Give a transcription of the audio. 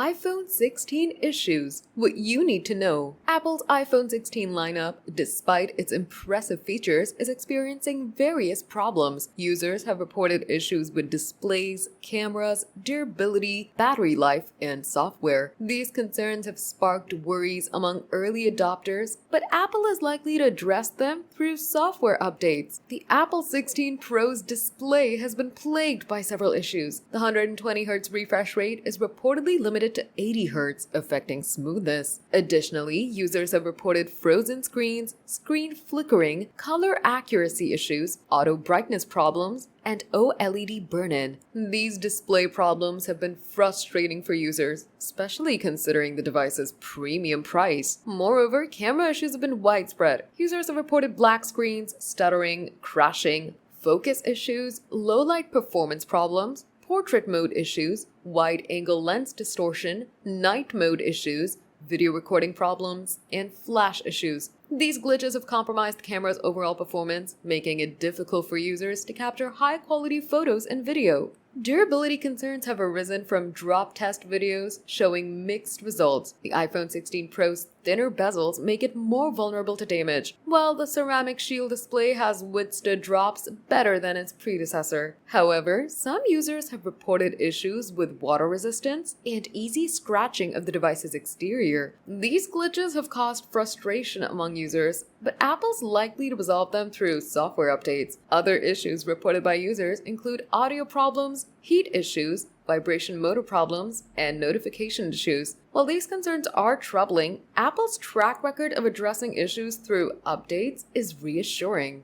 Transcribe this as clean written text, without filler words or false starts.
iPhone 16 issues. What you need to know. Apple's iPhone 16 lineup, despite its impressive features, is experiencing various problems. Users have reported issues with displays, cameras, durability, battery life, and software. These concerns have sparked worries among early adopters, but Apple is likely to address them through software updates. The Apple 16 Pro's display has been plagued by several issues. The 120Hz refresh rate is reportedly limited to 80 Hz, affecting smoothness. Additionally, users have reported frozen screens, screen flickering, color accuracy issues, auto brightness problems, and OLED burn-in. These display problems have been frustrating for users, especially considering the device's premium price. Moreover, camera issues have been widespread. Users have reported black screens, stuttering, crashing, focus issues, low-light performance problems, portrait mode issues, wide-angle lens distortion, night mode issues, video recording problems, and flash issues. These glitches have compromised the camera's overall performance, making it difficult for users to capture high-quality photos and video. Durability concerns have arisen from drop test videos showing mixed results. The iPhone 16 Pro's thinner bezels make it more vulnerable to damage, while the ceramic shield display has withstood drops better than its predecessor. However, some users have reported issues with water resistance and easy scratching of the device's exterior. These glitches have caused frustration among users, but Apple's likely to resolve them through software updates. Other issues reported by users include audio problems, heat issues, vibration motor problems, and notification issues. While these concerns are troubling, Apple's track record of addressing issues through updates is reassuring.